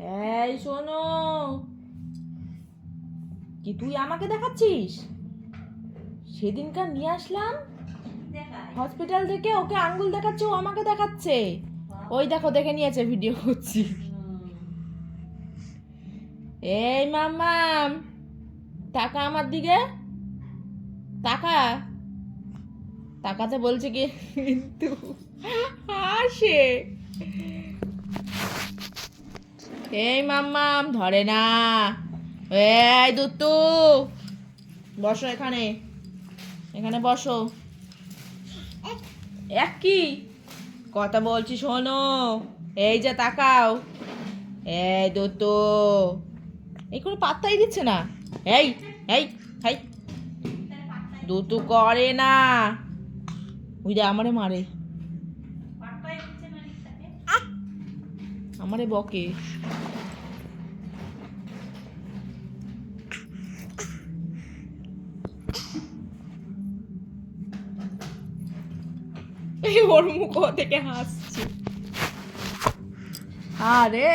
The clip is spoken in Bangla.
এই শোনো, কি তুই আমাকে দেখাচ্ছিস? সেদিনকার নিয়ে আসলাম হসপিটাল থেকে, ওকে আঙ্গুল দেখাচ্ছে, ও আমাকে দেখাচ্ছে। ওই দেখো, দেখে নিয়েছে, ভিডিও করছি। এই মাম্মাম, তাকা আমার দিকে, তাকা। তাকাতে বলছে কি কিন্তু হাসে। এই মাম্মাম ধরে না। এই দুত্তু, বসো এখানে, এখানে বসো। এক কি কথা বলছি শোনো, এই যে তাকাও। এই দুত্তু, এই কোনো পাত্তাই দিচ্ছে না। এই এই এই দুতু করে না, ওই যে আমারে মারে, আমারে বকে। ওর মুখ থেকে হাসছে। আরে